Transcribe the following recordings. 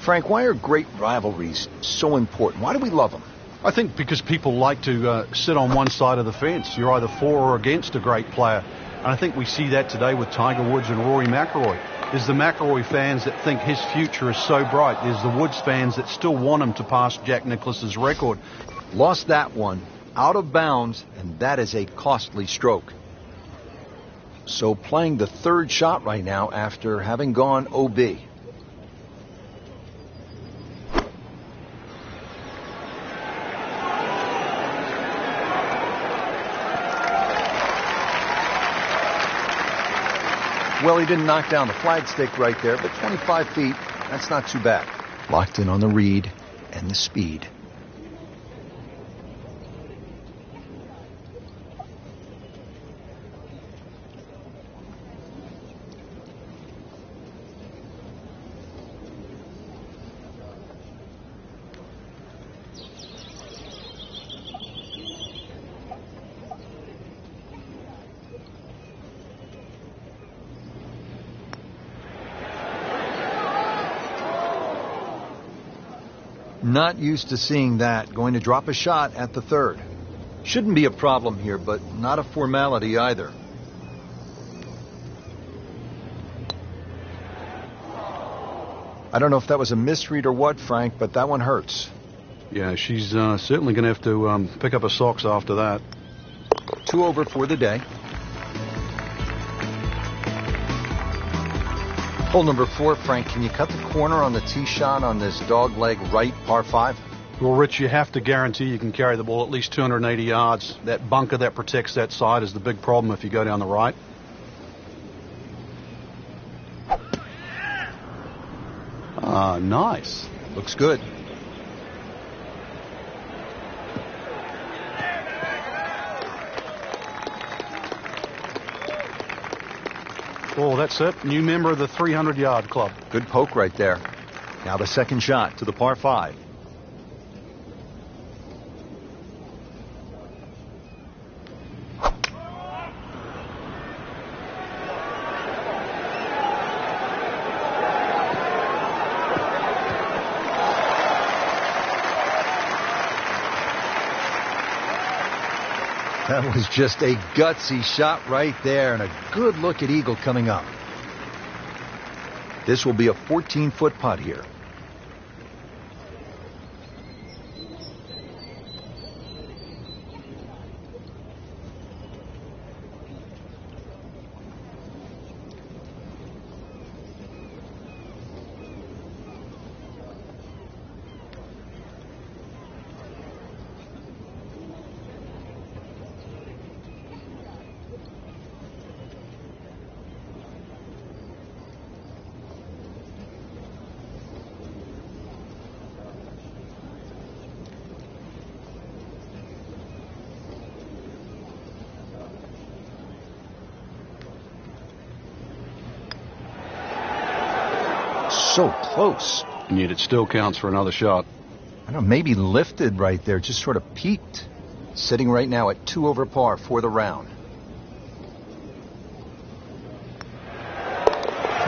Frank, why are great rivalries so important? Why do we love them? I think because people like to sit on one side of the fence. You're either for or against a great player. And I think we see that today with Tiger Woods and Rory McIlroy. There's the McIlroy fans that think his future is so bright. There's the Woods fans that still want him to pass Jack Nicklaus's record. Lost that one, out of bounds, and that is a costly stroke. So playing the third shot right now after having gone OB. Well, he didn't knock down the flagstick right there, but 25 feet, that's not too bad. Locked in on the read and the speed. Not used to seeing that. Going to drop a shot at the third. Shouldn't be a problem here, but not a formality either. I don't know if that was a misread or what, Frank, but that one hurts. Yeah, she's certainly going to have to pick up her socks after that. 2 over for the day. Hole number 4, Frank, can you cut the corner on the tee shot on this dog leg right par 5? Well, Rich, you have to guarantee you can carry the ball at least 280 yards. That bunker that protects that side is the big problem if you go down the right. Ah, nice. Looks good. Oh, that's it. New member of the 300-yard club. Good poke right there. Now the second shot to the par 5. That was just a gutsy shot right there, and a good look at eagle coming up. This will be a 14-foot putt here. So close. And yet it still counts for another shot. I don't know, maybe lifted right there, just sort of peaked. Sitting right now at 2 over par for the round.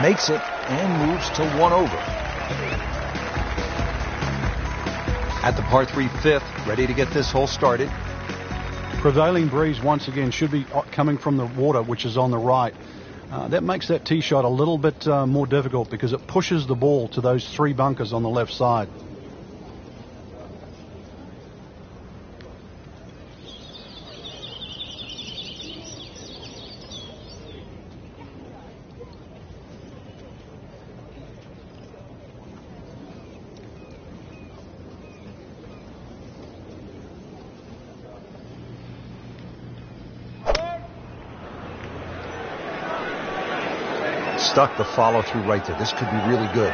Makes it and moves to 1 over. At the par 3 5th, ready to get this hole started. Prevailing breeze once again should be coming from the water, which is on the right. That makes that tee shot a little bit more difficult because it pushes the ball to those 3 bunkers on the left side. Stuck the follow through right there. This could be really good.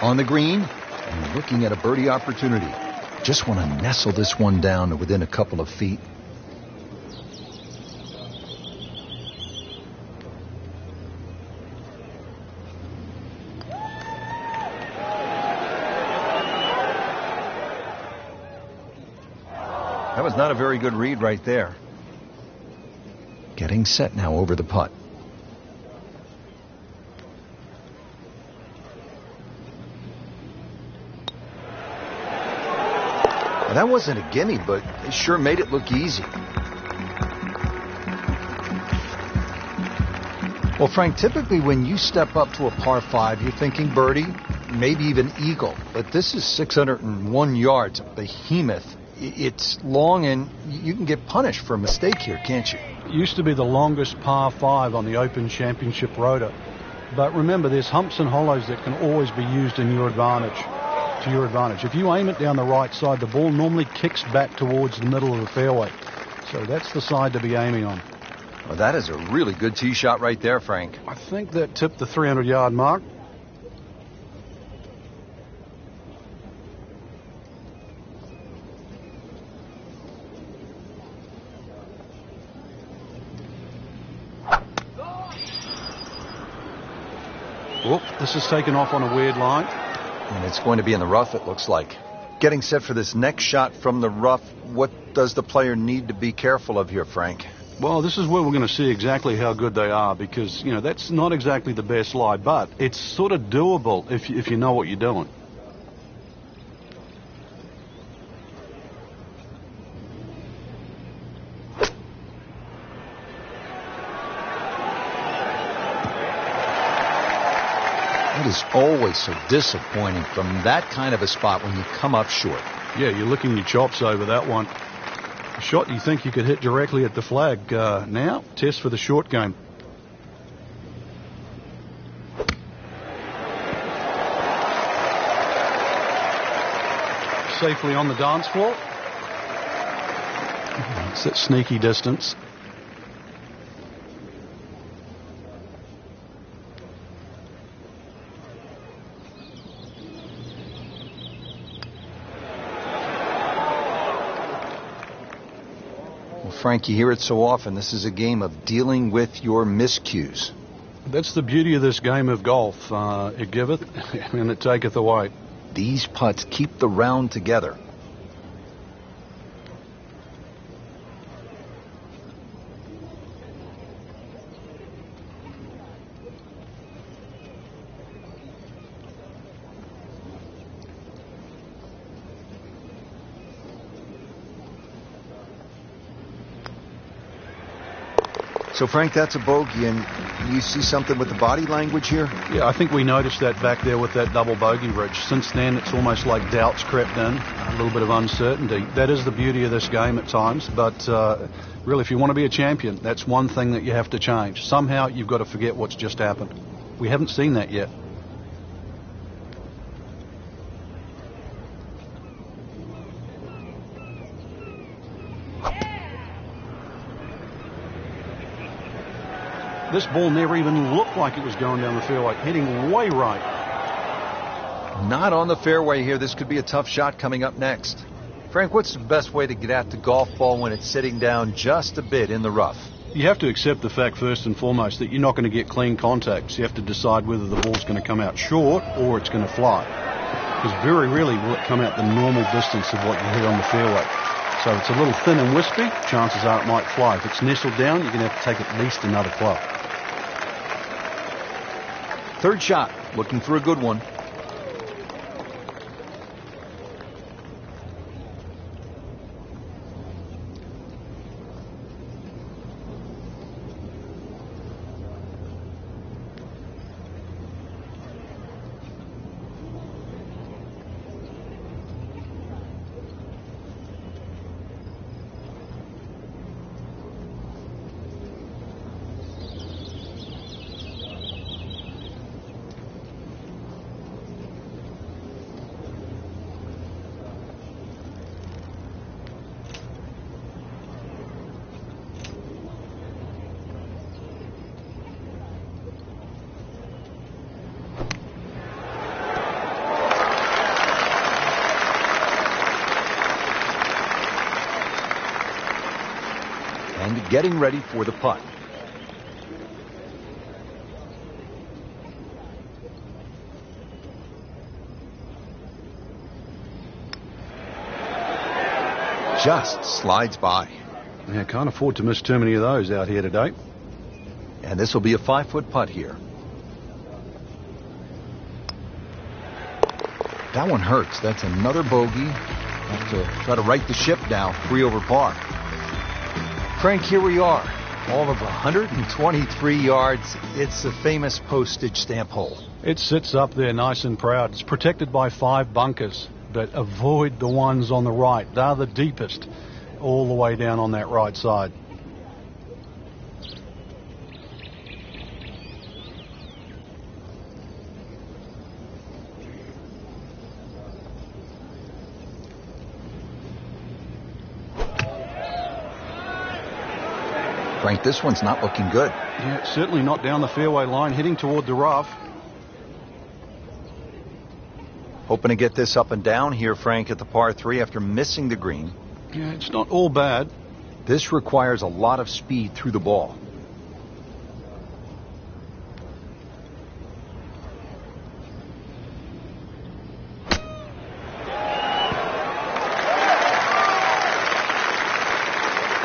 On the green and looking at a birdie opportunity. Just want to nestle this one down to within a couple of feet. That was not a very good read right there. Getting set now over the putt. Well, that wasn't a gimme, but they sure made it look easy. Well, Frank, typically when you step up to a par 5, you're thinking birdie, maybe even eagle. But this is 601 yards, a behemoth. It's long, and you can get punished for a mistake here, can't you? It used to be the longest par 5 on the Open Championship Rota. But remember, there's humps and hollows that can always be used in your advantage. To your advantage. If you aim it down the right side, the ball normally kicks back towards the middle of the fairway. So that's the side to be aiming on. Well, that is a really good tee shot right there, Frank. I think that tipped the 300-yard mark. Whoop, this is taken off on a weird line. And it's going to be in the rough, it looks like. Getting set for this next shot from the rough, what does the player need to be careful of here, Frank? Well, this is where we're going to see exactly how good they are because, you know, that's not exactly the best lie, but it's sort of doable if you know what you're doing. It is always so disappointing from that kind of a spot when you come up short. Yeah, you're licking your chops over that one. A shot you think you could hit directly at the flag. Now, test for the short game. Safely on the dance floor. It's that sneaky distance. Frank, you hear it so often. This is a game of dealing with your miscues. That's the beauty of this game of golf. It giveth and it taketh away. These putts keep the round together. So, Frank, that's a bogey, and you see something with the body language here? Yeah, I think we noticed that back there with that double bogey ridge. Since then, it's almost like doubts crept in, a little bit of uncertainty. That is the beauty of this game at times, but really, if you want to be a champion, that's one thing that you have to change. Somehow, you've got to forget what's just happened. We haven't seen that yet. This ball never even looked like it was going down the fairway, heading way right. Not on the fairway here. This could be a tough shot coming up next. Frank, what's the best way to get at the golf ball when it's sitting down just a bit in the rough? You have to accept the fact, first and foremost, that you're not going to get clean contact. So you have to decide whether the ball's going to come out short or it's going to fly. Because very rarely will it come out the normal distance of what you hit on the fairway. So if it's a little thin and wispy, chances are it might fly. If it's nestled down, you're going to have to take at least another club. Third shot, looking for a good one. And getting ready for the putt. Just slides by. Yeah, can't afford to miss too many of those out here today. And this will be a 5-foot putt here. That one hurts. That's another bogey. Have to try to right the ship now, 3 over par. Frank, here we are. All of 123 yards. It's the famous postage stamp hole. It sits up there nice and proud. It's protected by 5 bunkers, but avoid the ones on the right. They're the deepest, all the way down on that right side. Frank, this one's not looking good. Yeah, certainly not down the fairway line, heading toward the rough. Hoping to get this up and down here, Frank, at the par 3 after missing the green. Yeah, it's not all bad. This requires a lot of speed through the ball.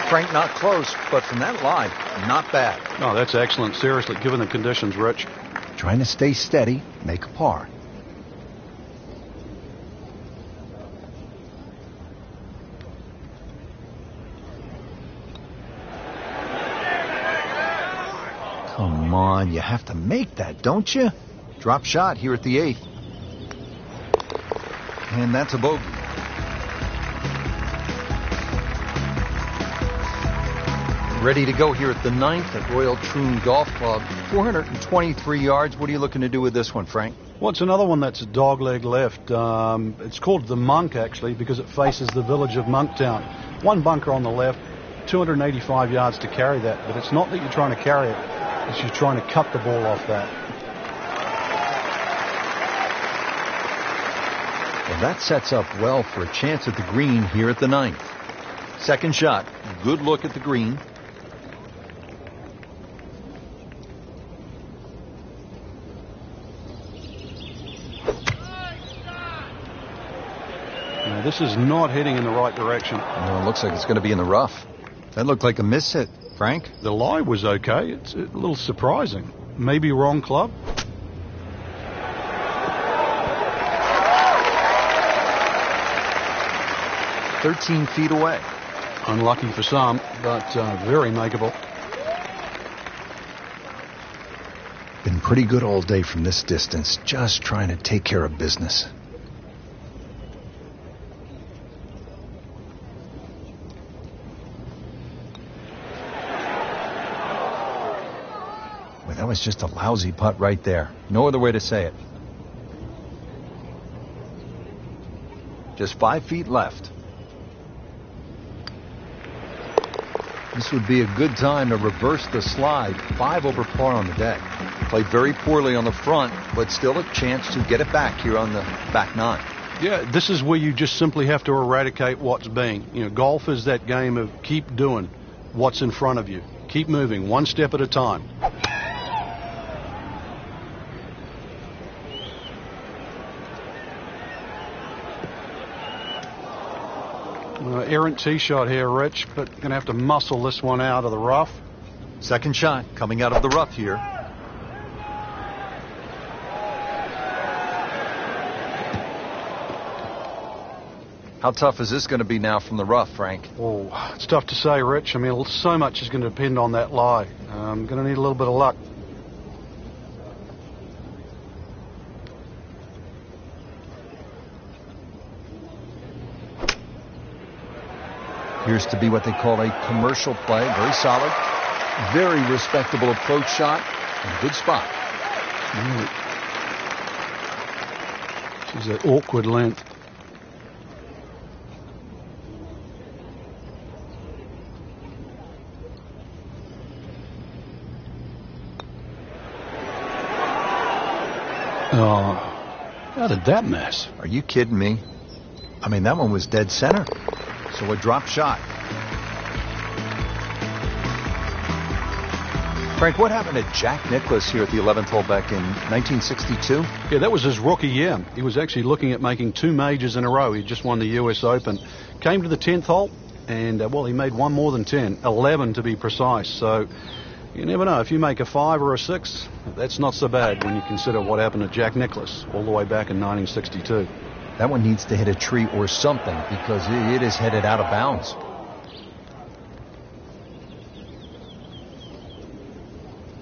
Frank, not close, but from that lie, not bad. No, that's excellent. Seriously, given the conditions, Rich. Trying to stay steady, make a par. Come on, you have to make that, don't you? Drop shot here at the 8th. And that's a bogey. Ready to go here at the 9th at Royal Troon Golf Club. 423 yards. What are you looking to do with this one, Frank? Well, it's another one that's a dogleg left. It's called the Monk, actually, because it faces the village of Monktown. 1 bunker on the left, 285 yards to carry that. But it's not that you're trying to carry it. It's you're trying to cut the ball off that. Well, that sets up well for a chance at the green here at the 9th. Second shot. Good look at the green. Now, this is not heading in the right direction. Well, it looks like it's going to be in the rough. That looked like a miss hit, Frank. The lie was okay. It's a little surprising. Maybe wrong club. "13 feet away. Unlucky for some, but very makeable. Been pretty good all day from this distance, just trying to take care of business. Well, that was just a lousy putt right there. No other way to say it. Just 5 feet left. This would be a good time to reverse the slide. 5 over par on the day. Played very poorly on the front, but still a chance to get it back here on the back 9. Yeah, this is where you just simply have to eradicate what's being. You know, golf is that game of keep doing what's in front of you. Keep moving, 1 step at a time. Errant tee shot here, Rich, but going to have to muscle this one out of the rough. Second shot coming out of the rough here. How tough is this going to be now from the rough, Frank? Oh, it's tough to say, Rich. I mean, so much is going to depend on that lie. I'm going to need a little bit of luck. Appears to be what they call a commercial play. Very solid. Very respectable approach shot. And a good spot. She's at awkward length. Oh, how did that miss? Are you kidding me? I mean, that one was dead center. So a drop shot. Frank, what happened to Jack Nicklaus here at the 11th hole back in 1962? Yeah, that was his rookie year. He was actually looking at making 2 majors in a row. He just won the US Open. Came to the 10th hole, and, well, he made 1 more than 10. 11 to be precise. So you never know. If you make a 5 or a 6, that's not so bad when you consider what happened to Jack Nicklaus all the way back in 1962. That one needs to hit a tree or something because it is headed out of bounds.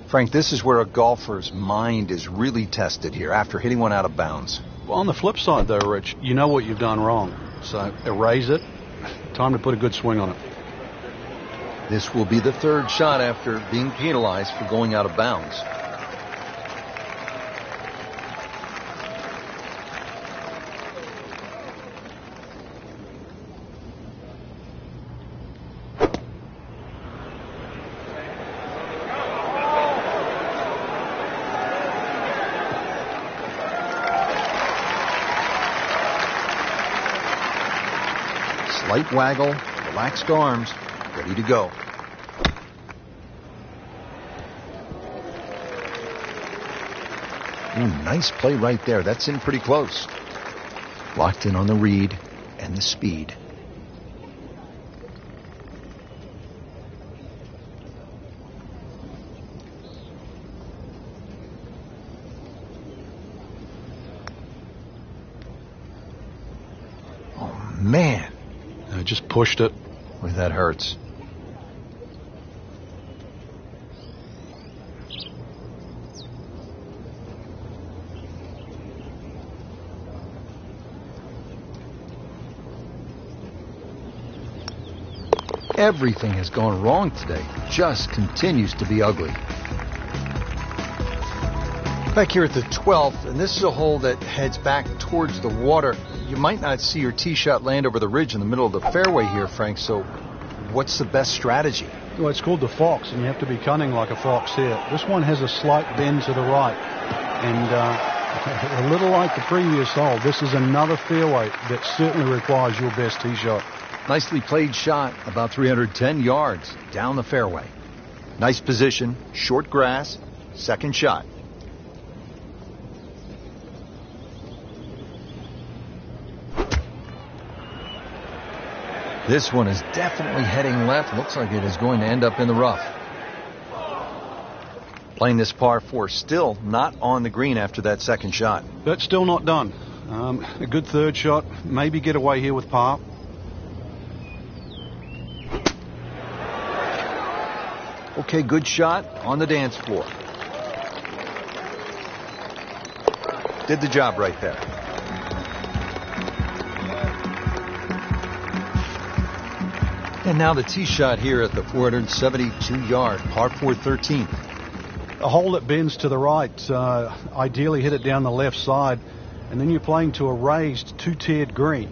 Frank, this is where a golfer's mind is really tested here after hitting one out of bounds. Well, on the flip side, though, Rich, you know what you've done wrong. So erase it. Time to put a good swing on it. This will be the third shot after being penalized for going out of bounds. Slight waggle, relaxed arms, ready to go. Ooh, nice play right there. That's in pretty close. Locked in on the read and the speed. Oh, man. I just pushed it. Boy, that hurts. Everything has gone wrong today. Just continues to be ugly. Back here at the 12th, and this is a hole that heads back towards the water. You might not see your tee shot land over the ridge in the middle of the fairway here, Frank, so what's the best strategy? Well, it's called the fox, and you have to be cunning like a fox here. This one has a slight bend to the right, and a little like the previous hole, this is another fairway that certainly requires your best tee shot. Nicely played shot, about 310 yards down the fairway. Nice position, short grass, second shot. This one is definitely heading left. Looks like it is going to end up in the rough. Playing this par 4, still not on the green after that second shot. That's still not done. A good third shot, maybe get away here with par. Okay, good shot on the dance floor. Did the job right there. And now the tee shot here at the 472-yard par 4 13th. A hole that bends to the right, ideally hit it down the left side, and then you're playing to a raised two-tiered green.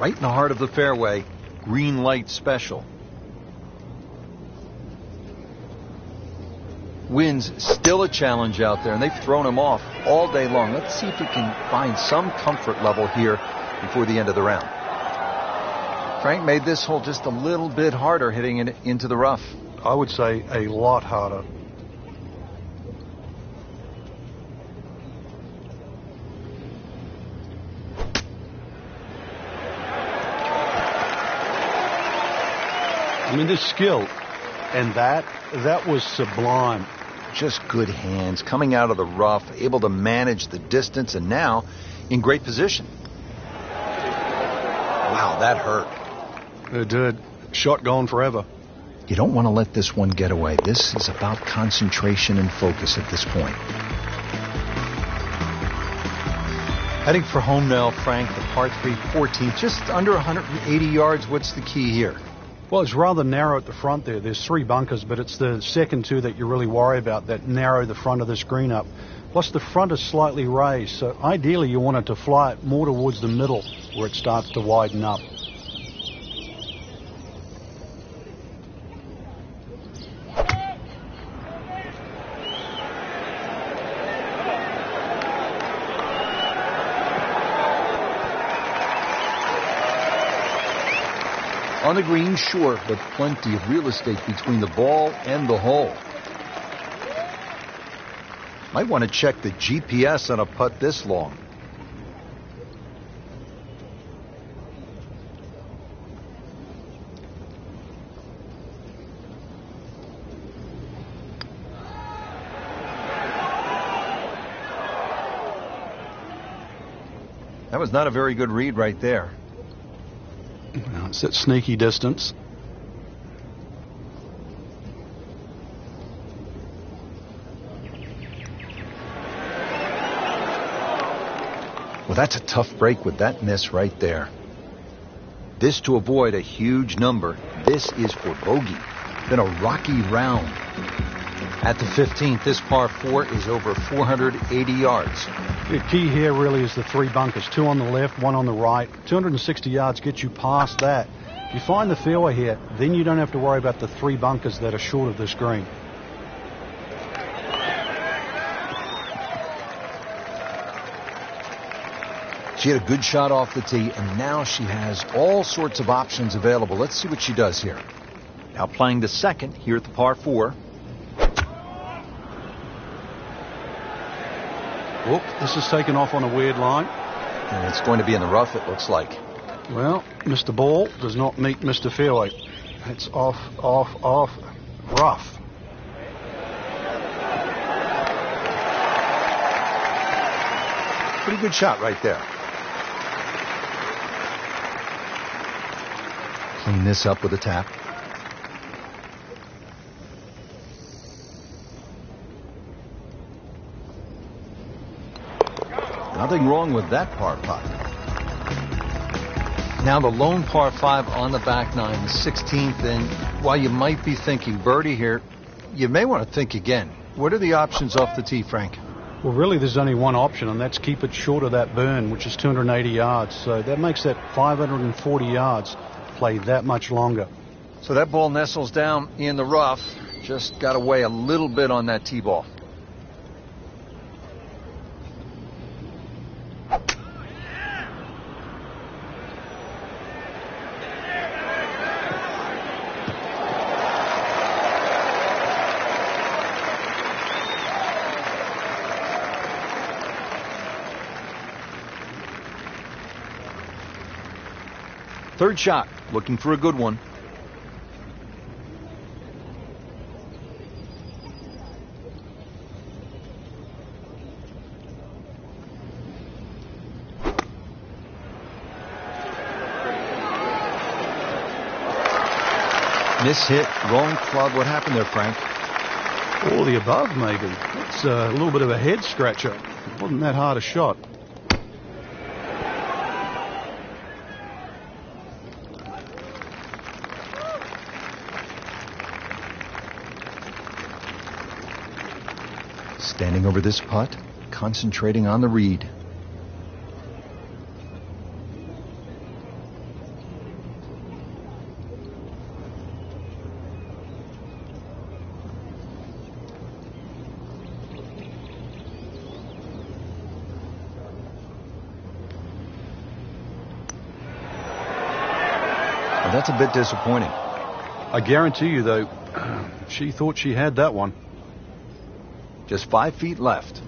Right in the heart of the fairway, green light special. Wind's still a challenge out there, and they've thrown him off all day long. Let's see if he can find some comfort level here before the end of the round. Frank made this hole just a little bit harder hitting it into the rough. I would say a lot harder. I mean, this skill, and that was sublime. Just good hands, coming out of the rough, able to manage the distance, and now in great position. Wow, that hurt. It did. Shot gone forever. You don't want to let this one get away. This is about concentration and focus at this point. Heading for home now, Frank, the par 3 14th, just under 180 yards. What's the key here? Well, it's rather narrow at the front there. There's 3 bunkers, but it's the second 2 that you really worry about that narrow the front of this green up. Plus, the front is slightly raised, so ideally you want it to fly it more towards the middle where it starts to widen up. On the green, sure, but plenty of real estate between the ball and the hole. Might want to check the GPS on a putt this long. That was not a very good read right there. Well, it's at sneaky distance. Well, that's a tough break with that miss right there. This to avoid a huge number. This is for bogey. Then a rocky round. At the 15th, this par 4 is over 480 yards. The key here really is the 3 bunkers. 2 on the left, 1 on the right. 260 yards gets you past that. If you find the fairway here, then you don't have to worry about the 3 bunkers that are short of this green. She had a good shot off the tee, and now she has all sorts of options available. Let's see what she does here. Now playing the second here at the par 4. Whoop, this is taken off on a weird line. And it's going to be in the rough, it looks like. Well, Mr. Ball does not meet Mr. Fairway. It's off, rough. Pretty good shot right there. Clean this up with a tap. Nothing wrong with that par putt. Now the lone par 5 on the back nine, the 16th, and while you might be thinking birdie here, you may want to think again. What are the options off the tee, Frank? Well, really, there's only one option, and that's keep it short of that burn, which is 280 yards. So that makes that 540 yards play that much longer. So that ball nestles down in the rough. Just got to weigh a little bit on that tee ball. Third shot, looking for a good one. Miss hit, wrong club. What happened there, Frank? All the above, maybe. It's a little bit of a head scratcher. It wasn't that hard a shot. Standing over this putt, concentrating on the read. Well, that's a bit disappointing. I guarantee you, though, she thought she had that one. Just 5 feet left.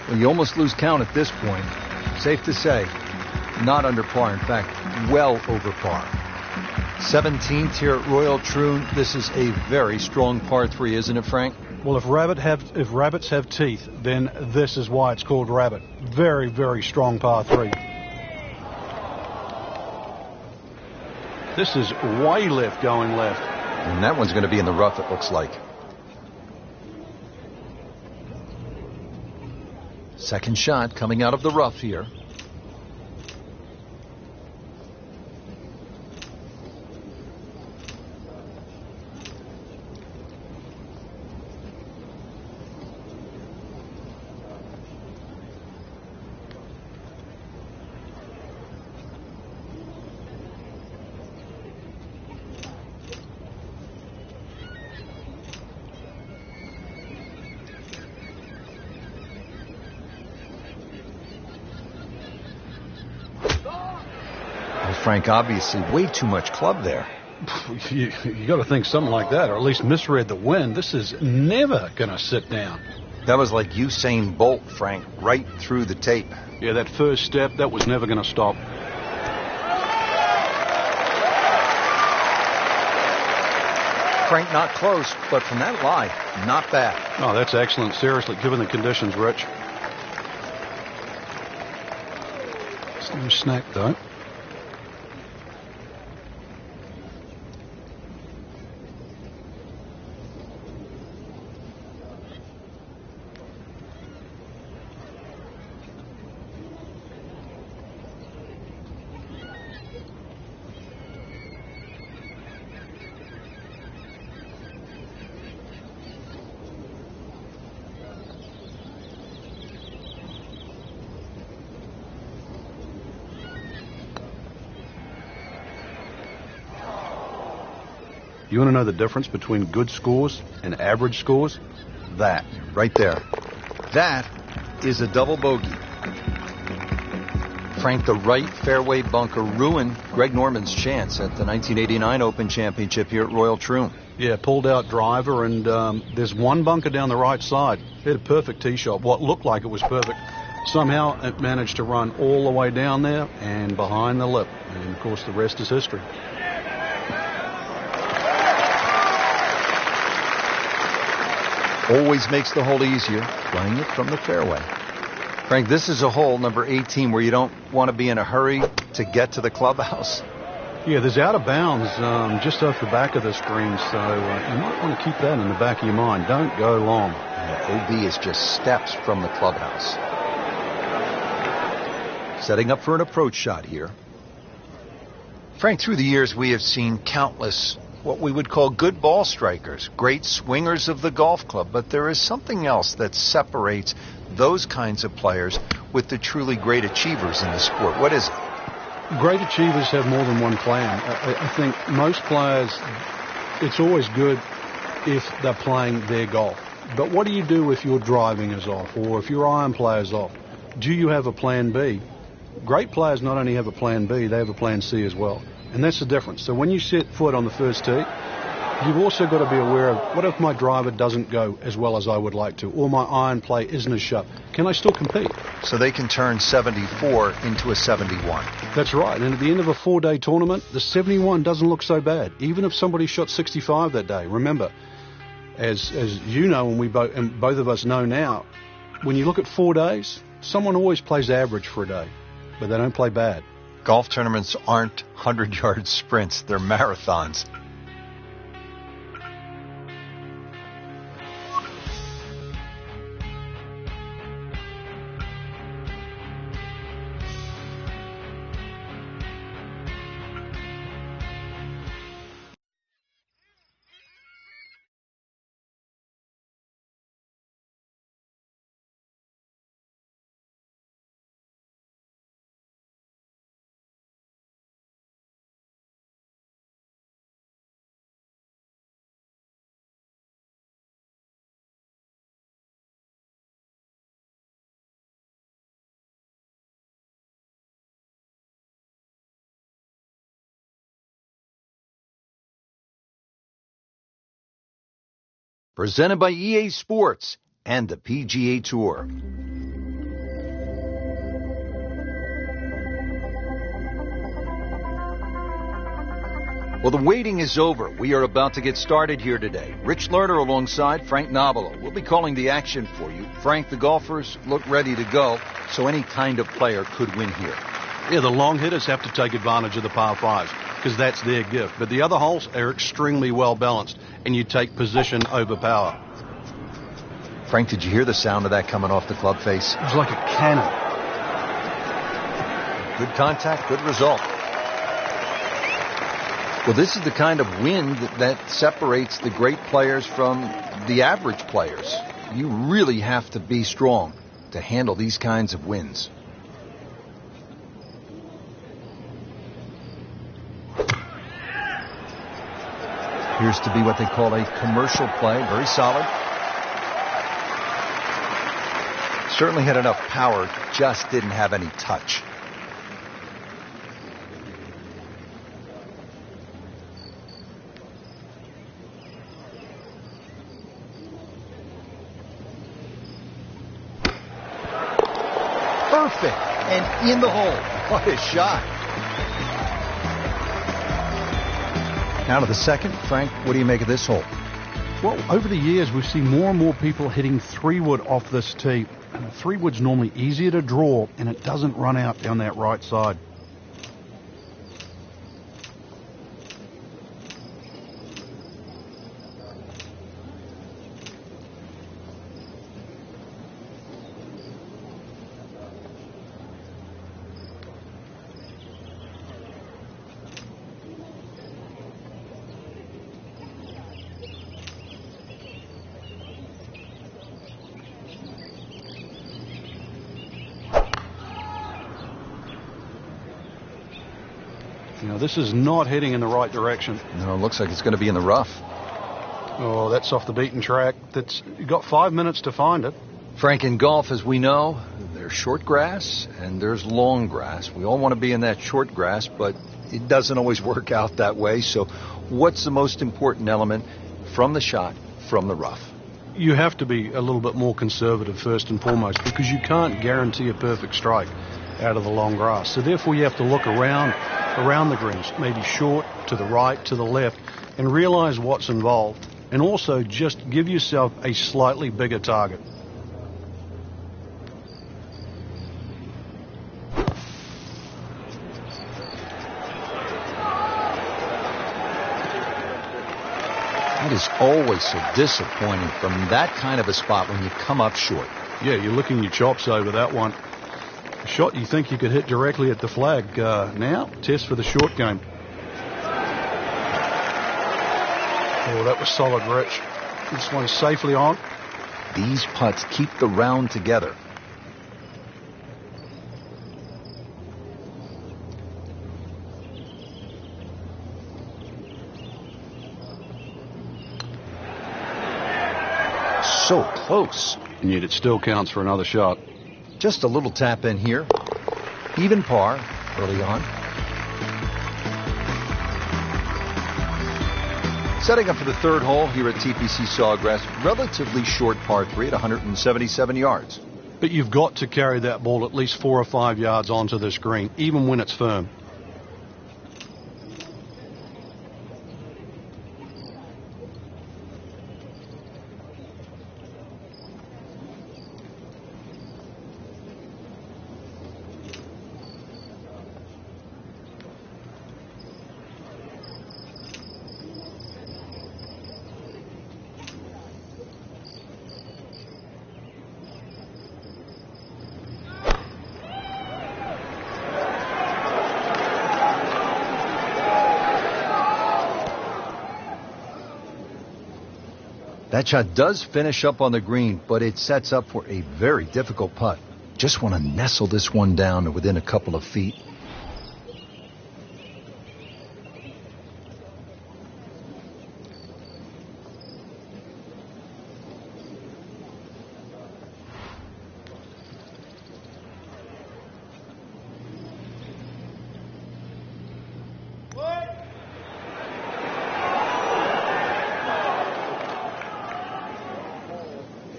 Well, you almost lose count at this point. Safe to say, not under par. In fact, well over par. 17th here at Royal Troon. This is a very strong par 3, isn't it, Frank? Well, if rabbits have teeth, then this is why it's called rabbit. Very, very strong par 3. This is way left going left. And that one's going to be in the rough, it looks like. Second shot coming out of the rough here. Frank, obviously way too much club there. You got to think something like that, or at least misread the wind. This is never going to sit down. That was like Usain Bolt, Frank, right through the tape. Yeah, that first step, that was never going to stop. Frank, not close, but from that lie, not bad. Oh, that's excellent. Seriously, given the conditions, Rich. It's no snack, though. You want to know the difference between good scores and average scores? That. Right there. That is a double bogey. Frank, the right fairway bunker ruined Greg Norman's chance at the 1989 Open Championship here at Royal Troon. Yeah, pulled out driver, and there's one bunker down the right side. He had a perfect tee shot. What looked like it was perfect. Somehow it managed to run all the way down there and behind the lip. And, of course, the rest is history. Always makes the hole easier, playing it from the fairway. Frank, this is a hole, number 18, where you don't want to be in a hurry to get to the clubhouse. Yeah, there's out of bounds just off the back of this green, so you might want to keep that in the back of your mind. Don't go long. Yeah, OB is just steps from the clubhouse. Setting up for an approach shot here. Frank, through the years, we have seen countless what we would call good ball strikers, great swingers of the golf club, but there is something else that separates those kinds of players with the truly great achievers in the sport. What is it? Great achievers have more than one plan. I think most players, it's always good if they're playing their golf. But what do you do if your driving is off, or if your iron play is off? Do you have a plan B? Great players not only have a plan B, they have a plan C as well. And that's the difference. So when you set foot on the first tee, you've also got to be aware of, what if my driver doesn't go as well as I would like to, or my iron play isn't as sharp? Can I still compete? So they can turn 74 into a 71. That's right. And at the end of a 4-day tournament, the 71 doesn't look so bad, even if somebody shot 65 that day. Remember, as you know, and both of us know now, when you look at 4 days, someone always plays average for a day, but they don't play bad. Golf tournaments aren't 100-yard sprints, they're marathons. Presented by EA Sports and the PGA Tour. Well, the waiting is over. We are about to get started here today. Rich Lerner alongside Frank Nobilo. We'll be calling the action for you. Frank, the golfers look ready to go, so any kind of player could win here. Yeah, the long hitters have to take advantage of the par fives because that's their gift. But the other holes are extremely well balanced, and you take position over power. Frank, did you hear the sound of that coming off the club face? It was like a cannon. Good contact, good result. Well, this is the kind of wind that separates the great players from the average players. You really have to be strong to handle these kinds of winds. Appears to be what they call a commercial play. Very solid. Certainly had enough power, just didn't have any touch. perfect, and in the hole. What a shot. Now to the second. Frank, what do you make of this hole? Well, over the years, we've seen more and more people hitting 3-wood off this tee. 3-wood's normally easier to draw, and it doesn't run out down that right side. You know, this is not heading in the right direction. No, it looks like it's going to be in the rough. Oh, that's off the beaten track. You've got 5 minutes to find it. Frank, in golf, as we know, there's short grass and there's long grass. We all want to be in that short grass, but it doesn't always work out that way. So what's the most important element from the shot, from the rough? You have to be a little bit more conservative first and foremost, because you can't guarantee a perfect strike out of the long grass. So therefore you have to look around the greens, maybe short, to the right, to the left, and realize what's involved. And also just give yourself a slightly bigger target. That is always so disappointing from that kind of a spot when you come up short. Yeah, you're licking your chops over that one. A shot you think you could hit directly at the flag. Now, test for the short game. Oh, that was solid, Rich. This one's safely on. These putts keep the round together. So close. And yet it still counts for another shot. Just a little tap in here. Even par early on. Setting up for the third hole here at TPC Sawgrass. Relatively short par 3 at 177 yards. But you've got to carry that ball at least 4 or 5 yards onto this green, even when it's firm. That shot does finish up on the green, but it sets up for a very difficult putt. Just want to nestle this one down to within a couple of feet.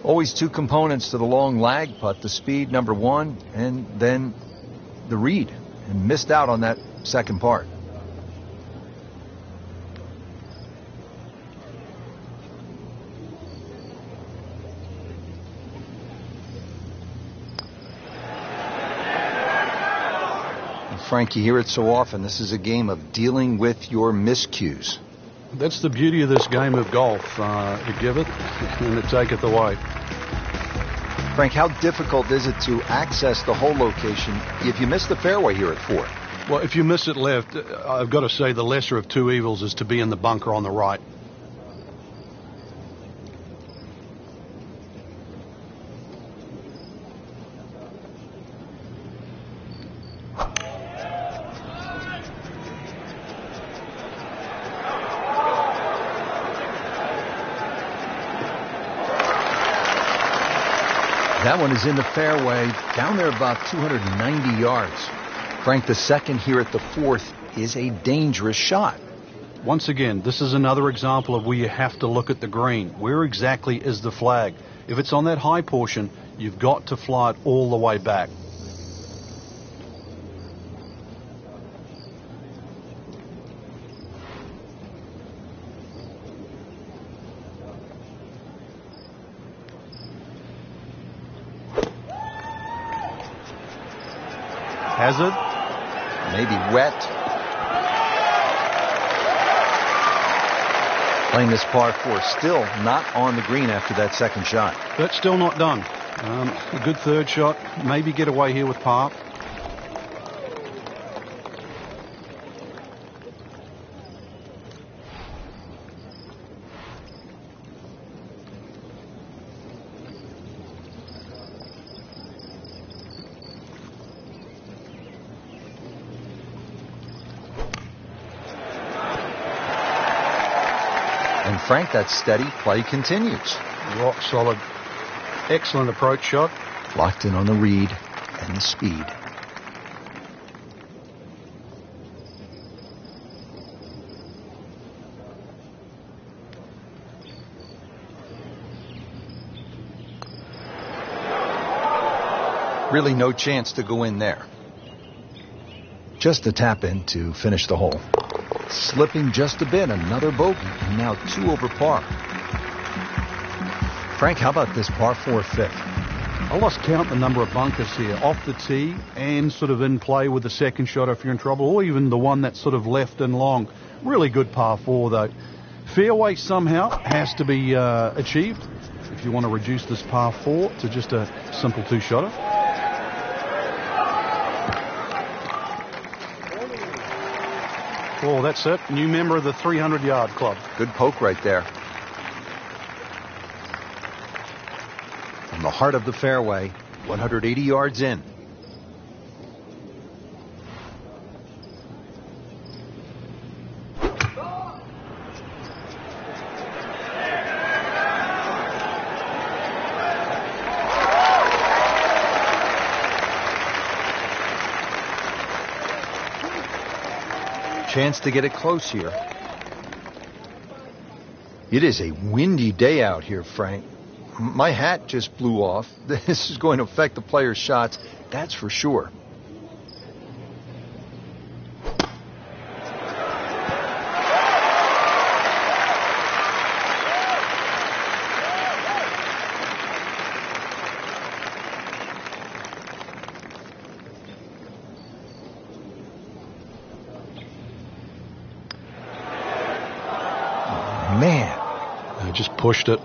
Always two components to the long lag putt, the speed, number one, and then the read. And missed out on that second part. Frank, you hear it so often. This is a game of dealing with your miscues. That's the beauty of this game of golf. It giveth and it taketh away. Frank, how difficult is it to access the hole location if you miss the fairway here at 4? Well, if you miss it left, I've got to say the lesser of two evils is to be in the bunker on the right. That one is in the fairway, down there about 290 yards. Frank, the second here at the 4th is a dangerous shot. Once again, this is another example of where you have to look at the green. Where exactly is the flag? If it's on that high portion, you've got to fly it all the way back. Hazard. Maybe wet. Playing this par 4, still not on the green after that second shot. But still not done. A good third shot. Maybe get away here with par. And Frank, that steady play continues. Rock solid. Excellent approach shot. Locked in on the read and the speed. Really no chance to go in there. Just a tap in to finish the hole. Slipping just a bit, another bogey, and now 2 over par. Frank, how about this par 4 fifth? I lost count the number of bunkers here, off the tee and sort of in play with the second shot if you're in trouble, or even the one that's sort of left and long. Really good par 4 though. Fairway somehow has to be achieved if you want to reduce this par 4 to just a simple 2-shotter. Oh, that's it. New member of the 300-yard club. Good poke right there. In the heart of the fairway, 180 yards in. Chance to get it close here. It is a windy day out here, Frank. My hat just blew off. This is going to affect the players' shots, that's for sure. Man, I just pushed it.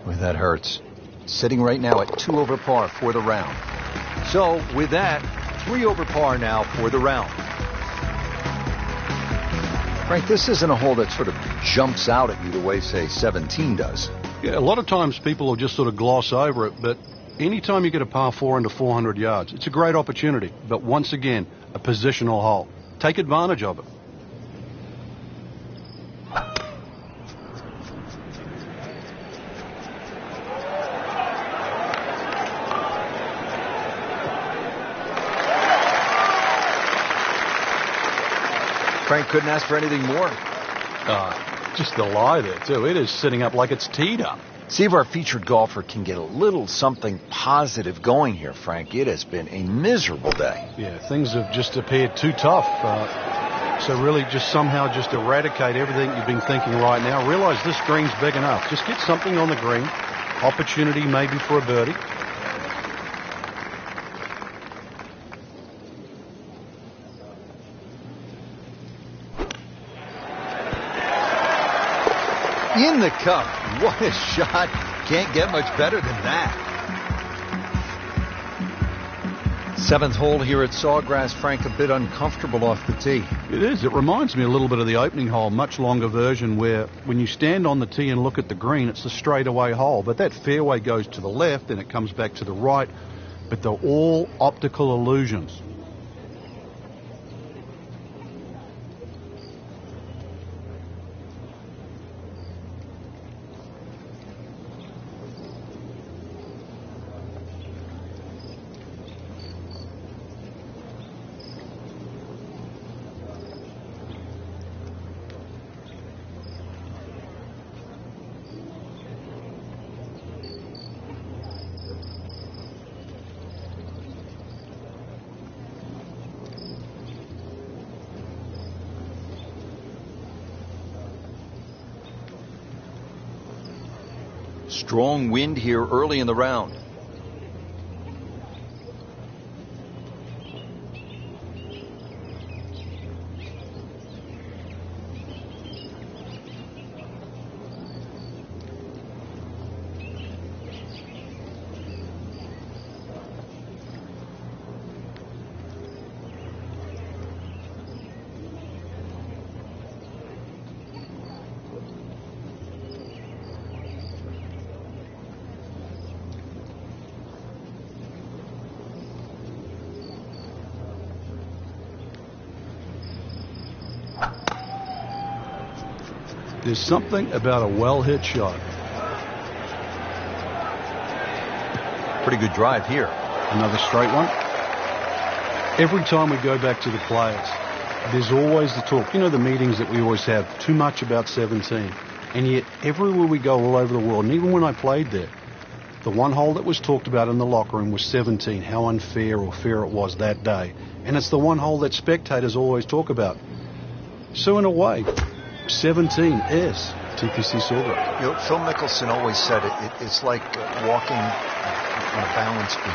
Boy, that hurts. Sitting right now at 2 over par for the round. So, with that, 3 over par now for the round. Frank, this isn't a hole that sort of jumps out at you the way, say, 17 does. Yeah, a lot of times people will just sort of gloss over it, but anytime you get a par 4 into 400 yards, it's a great opportunity. But once again, a positional hole. Take advantage of it. Frank couldn't ask for anything more. Just the lie there, too. It is sitting up like it's teed up. See if our featured golfer can get a little something positive going here, Frank. It has been a miserable day. Yeah, things have just appeared too tough. So really just somehow just eradicate everything you've been thinking right now. Realize this green's big enough. Just get something on the green. Opportunity maybe for a birdie. In the cup. What a shot. Can't get much better than that. 7th hole here at Sawgrass, Frank, a bit uncomfortable off the tee. It is. It reminds me a little bit of the opening hole, much longer version, where when you stand on the tee and look at the green, it's a straightaway hole. But that fairway goes to the left and it comes back to the right. But they're all optical illusions. Strong wind here early in the round. There's something about a well-hit shot. Pretty good drive here. Another straight one. Every time we go back to the players, there's always the talk. You know, the meetings that we always have, too much about 17. And yet, everywhere we go all over the world, and even when I played there, the one hole that was talked about in the locker room was 17, how unfair or fair it was that day. And it's the one hole that spectators always talk about. So in a way, 17 is TPC Sawgrass. You know, Phil Mickelson always said it's like walking on a balance beam,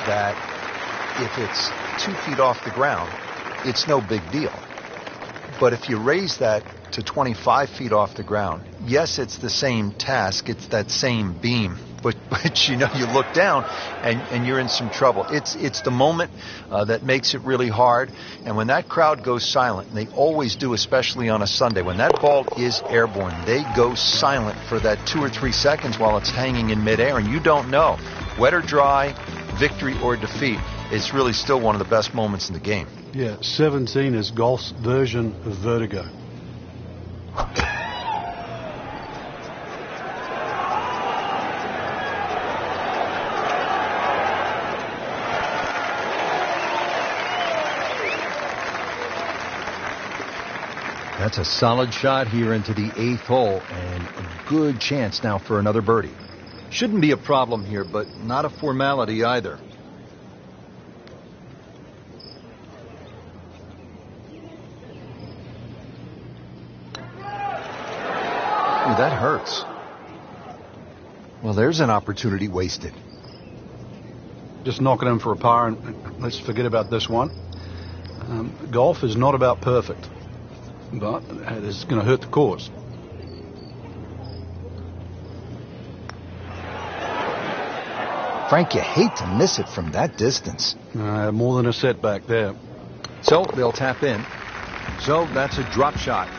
that if it's 2 feet off the ground, it's no big deal. But if you raise that to 25 feet off the ground, yes, it's the same task, it's that same beam, but you know, you look down and you're in some trouble. It's the moment that makes it really hard. And when that crowd goes silent, and they always do, especially on a Sunday, when that ball is airborne, they go silent for that 2 or 3 seconds while it's hanging in midair, and you don't know, wet or dry, victory or defeat. It's really still one of the best moments in the game. Yeah, 17 is golf's version of vertigo. That's a solid shot here into the 8th hole, and a good chance now for another birdie. Shouldn't be a problem here, but not a formality either. Ooh, that hurts. Well, there's an opportunity wasted. Just knocking him for a par, and let's forget about this one. Golf is not about perfect, but it's going to hurt the cause. Frank, you hate to miss it from that distance. More than a setback there. So they'll tap in. So that's a drop shot.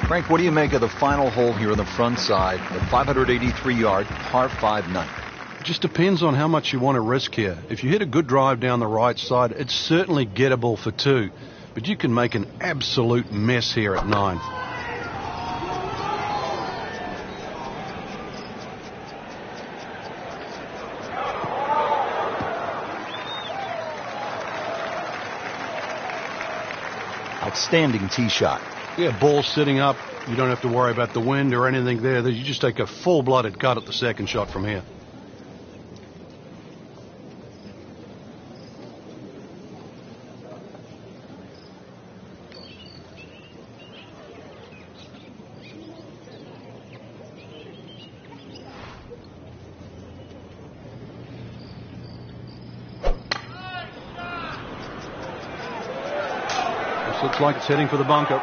Frank, what do you make of the final hole here on the front side, the 583-yard par 5 9? It just depends on how much you want to risk here. If you hit a good drive down the right side, it's certainly gettable for 2. But you can make an absolute mess here at 9. Outstanding tee shot. Yeah, ball sitting up. You don't have to worry about the wind or anything there. You just take a full-blooded cut at the second shot from here. Looks like it's heading for the bunker.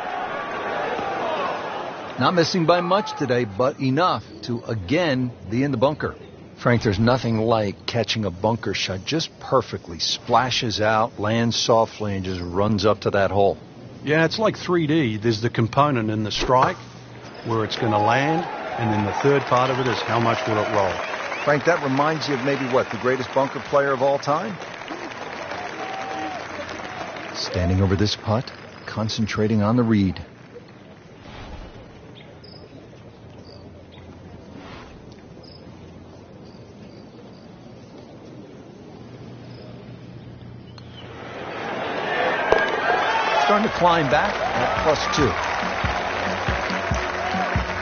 Not missing by much today, but enough to again be in the bunker. Frank, there's nothing like catching a bunker shot just perfectly. Splashes out, lands softly, and just runs up to that hole. Yeah, it's like 3D. There's the component in the strike where it's going to land, and then the third part of it is how much will it roll. Frank, that reminds you of maybe what, the greatest bunker player of all time? Standing over this putt, concentrating on the read. Starting to climb back at +2.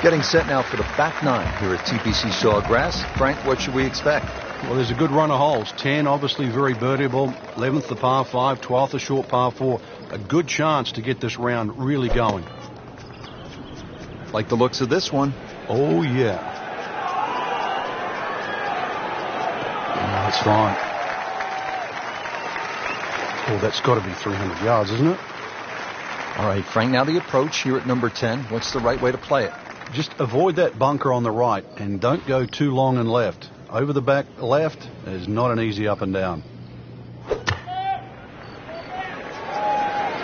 Getting set now for the back 9 here at TPC Sawgrass. Frank, what should we expect? Well, there's a good run of holes. 10, obviously very birdieable. 11th, the par 5. 12th, a short par 4. A good chance to get this round really going. Like the looks of this one. Oh, yeah. That's fine. Oh, that's got to be 300 yards, isn't it? All right, Frank, now the approach here at number 10. What's the right way to play it? Just avoid that bunker on the right and don't go too long and left. Over the back left is not an easy up and down.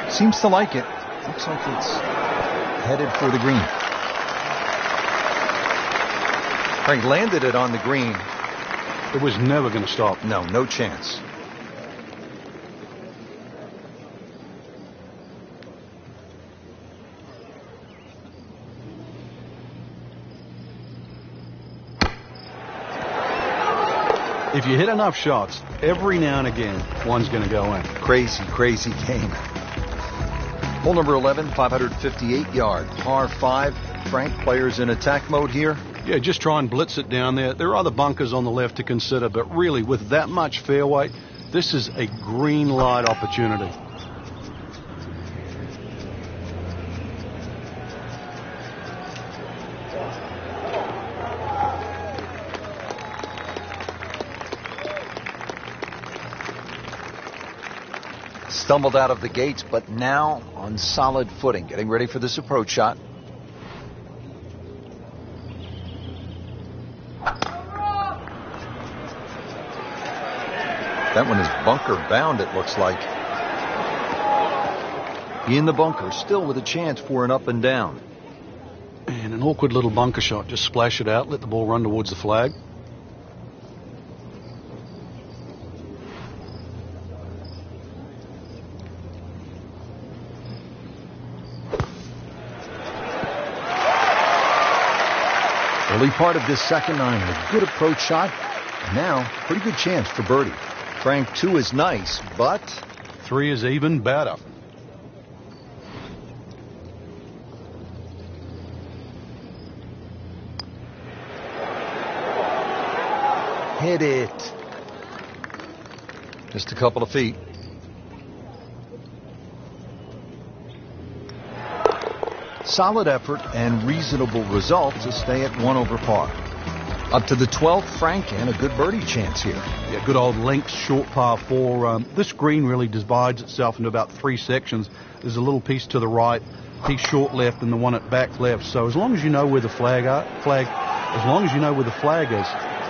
Seems to like it. Looks like it's headed for the green. Frank landed it on the green. It was never going to stop. No chance. If you hit enough shots, every now and again, one's going to go in. Crazy, crazy game. Hole number 11, 558-yard, par 5. Frank, players in attack mode here? Yeah, just try and blitz it down there. There are other bunkers on the left to consider, but really, with that much fairway, this is a green light opportunity. Stumbled out of the gates, but now on solid footing. Getting ready for this approach shot. That one is bunker bound, it looks like. In the bunker, still with a chance for an up and down. And an awkward little bunker shot. Just splash it out, let the ball run towards the flag. Early part of this second nine, a good approach shot. Now, pretty good chance for birdie. Frank, 2 is nice, but 3 is even better. hit it. Just a couple of feet. Solid effort and reasonable result to stay at 1 over par. Up to the 12th, Frank, and a good birdie chance here. Yeah, good old links, short par 4. This green really divides itself into about 3 sections. There's a little piece to the right, piece short left, and the one at back left. So as long as you know where the flag is,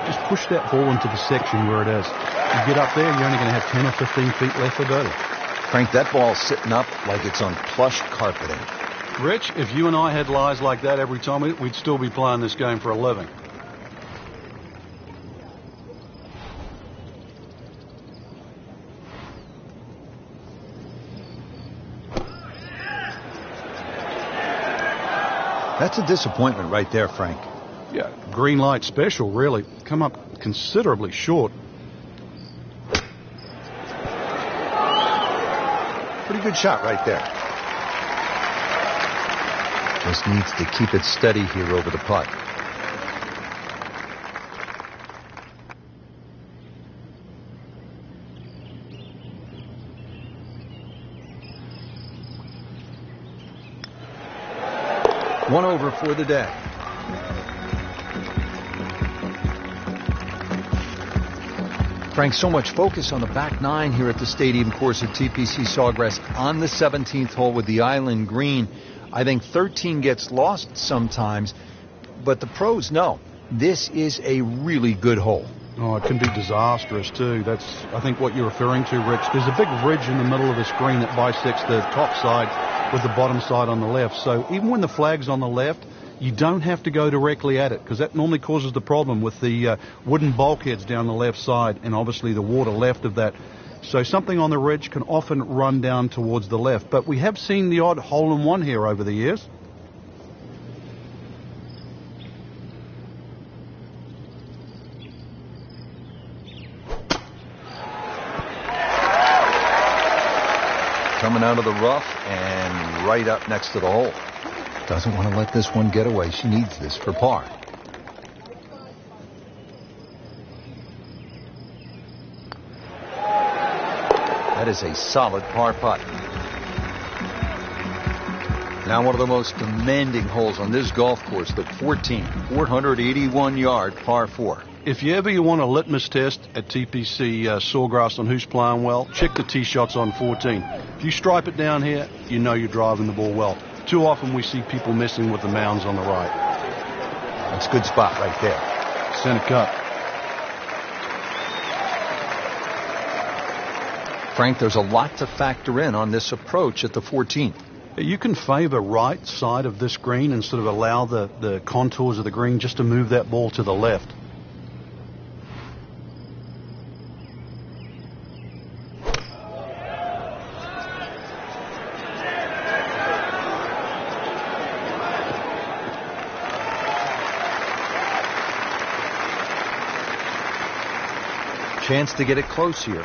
just push that ball into the section where it is. You get up there, you're only going to have 10 or 15 feet left for birdie. Frank, that ball's sitting up like it's on plush carpeting. Rich, if you and I had lies like that every time, we'd still be playing this game for a living. That's a disappointment right there, Frank. Yeah, green light special, really. Come up considerably short. Pretty good shot right there. Just needs to keep it steady here over the putt. One over for the day. Frank, so much focus on the back nine here at the stadium course at TPC Sawgrass on the 17th hole with the island green. I think 13 gets lost sometimes, but the pros know this is a really good hole. Oh, it can be disastrous too. That's, I think, what you're referring to, Rich. There's a big ridge in the middle of this green that bisects the top side with the bottom side on the left. So even when the flag's on the left, you don't have to go directly at it, because that normally causes the problem with the wooden bulkheads down the left side and obviously the water left of that. So something on the ridge can often run down towards the left. But we have seen the odd hole-in-one here over the years. Coming out of the rough and right up next to the hole. Doesn't want to let this one get away. She needs this for par. That is a solid par putt. Now one of the most demanding holes on this golf course, the 14, 481-yard par 4. If you ever want a litmus test at TPC Sawgrass on who's playing well, check the tee shots on 14. If you stripe it down here, you know you're driving the ball well. Too often we see people messing with the mounds on the right. That's a good spot right there. Center cut. Frank, there's a lot to factor in on this approach at the 14th. You can favor right side of this green and sort of allow the contours of the green just to move that ball to the left. Chance to get it close here.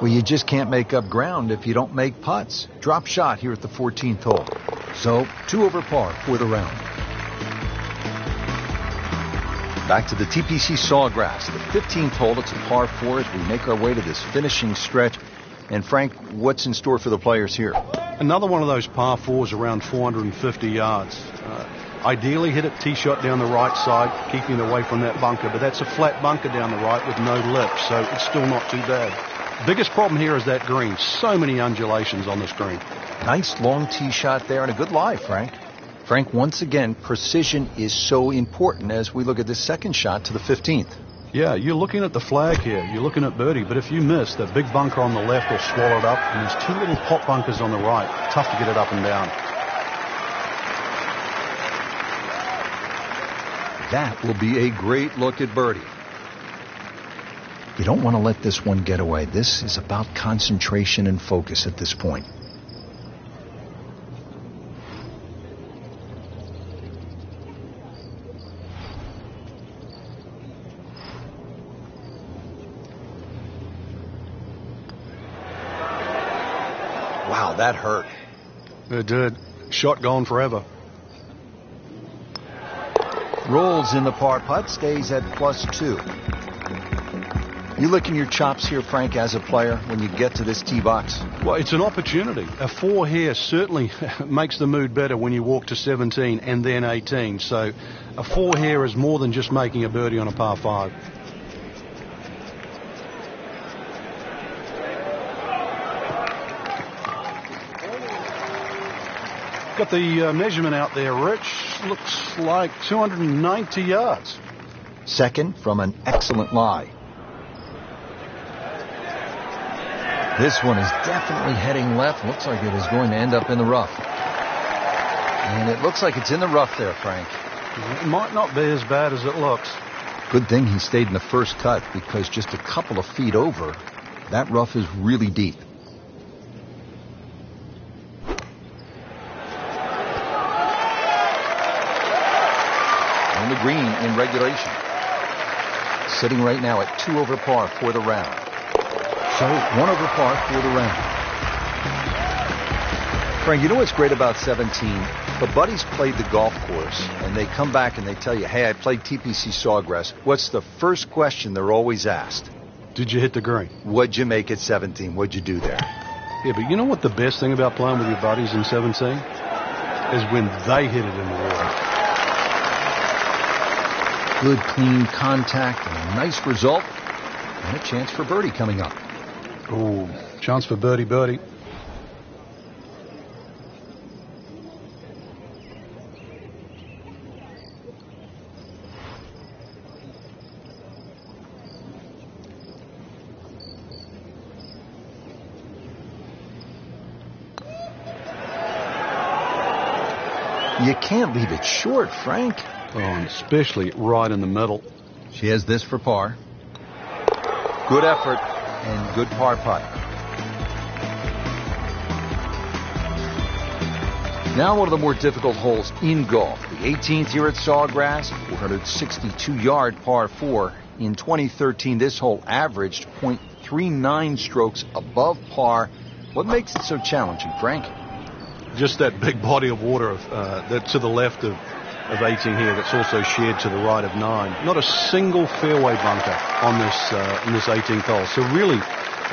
Well, you just can't make up ground if you don't make putts. Drop shot here at the 14th hole. So, 2 over par for the round. Back to the TPC Sawgrass, the 15th hole. It's a par 4 as we make our way to this finishing stretch. And Frank, what's in store for the players here? Another one of those par 4s around 450 yards. Ideally hit it tee shot down the right side, keeping it away from that bunker. But that's a flat bunker down the right with no lip, so it's still not too bad. Biggest problem here is that green. So many undulations on this green. Nice long tee shot there and a good lie, Frank. Frank, once again, precision is so important as we look at this second shot to the 15th. Yeah, you're looking at the flag here. You're looking at birdie. But if you miss, that big bunker on the left will swallow it up. And there's 2 little pop bunkers on the right. Tough to get it up and down. That will be a great look at birdie. You don't want to let this one get away. This is about concentration and focus at this point. Wow, that hurt. It did. Shot gone forever. Rolls in the par putt, stays at +2. You licking your chops here, Frank, as a player when you get to this tee box? Well, it's an opportunity. A 4 here certainly makes the mood better when you walk to 17 and then 18. So a 4 here is more than just making a birdie on a par 5. Got the measurement out there, Rich. Looks like 290 yards. Second from an excellent lie. This one is definitely heading left. Looks like it is going to end up in the rough. And it looks like it's in the rough there, Frank. It might not be as bad as it looks. Good thing he stayed in the first cut, because just a couple of feet over, that rough is really deep. On the green in regulation. Sitting right now at 2 over par for the round. So 1 over par for the round. Frank, you know what's great about 17? The buddies played the golf course, and they come back and they tell you, hey, I played TPC Sawgrass. What's the first question they're always asked? Did you hit the green? What'd you make at 17? What'd you do there? Yeah, but you know what the best thing about playing with your buddies in 17? Is when they hit it in the water. Good, clean contact and a nice result. And a chance for birdie coming up. Oh, chance for birdie, birdie. You can't leave it short, Frank. Oh, and especially right in the middle. She has this for par. Good effort and good par putt. Now one of the more difficult holes in golf. The 18th here at Sawgrass, 462-yard par 4. In 2013, this hole averaged .39 strokes above par. What makes it so challenging, Frank? Just that big body of water that to the left of 18 here that's also shared to the right of 9. Not a single fairway bunker on this 18th hole. So really,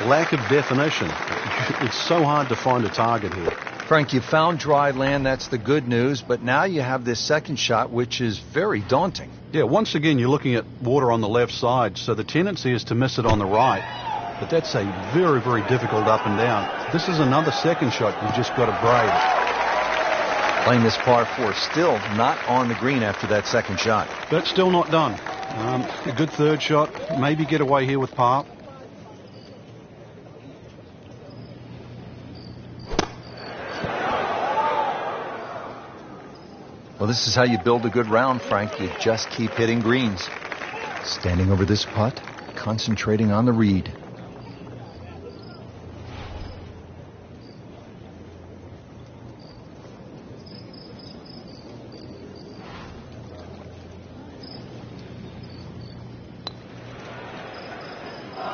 lack of definition. It's so hard to find a target here. Frank, you found dry land. That's the good news. But now you have this second shot, which is very daunting. Yeah, once again, you're looking at water on the left side. So the tendency is to miss it on the right. But that's a very, very difficult up and down. This is another second shot you've just got to brave. Playing this par 4, still not on the green after that second shot. That's still not done. A good third shot. Maybe get away here with par. Well, this is how you build a good round, Frank. You just keep hitting greens. Standing over this putt, concentrating on the read.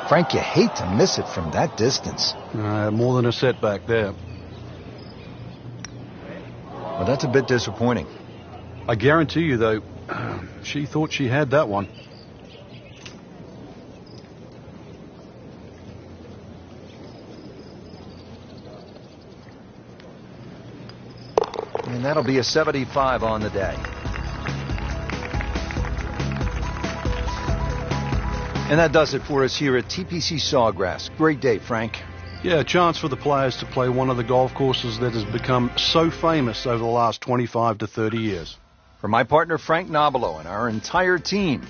Frank, you hate to miss it from that distance. More than a setback there. Well, that's a bit disappointing. I guarantee you, though, she thought she had that one. And that'll be a 75 on the day. And that does it for us here at TPC Sawgrass. Great day, Frank. Yeah, a chance for the players to play one of the golf courses that has become so famous over the last 25 to 30 years. For my partner, Frank Nobilo, and our entire team,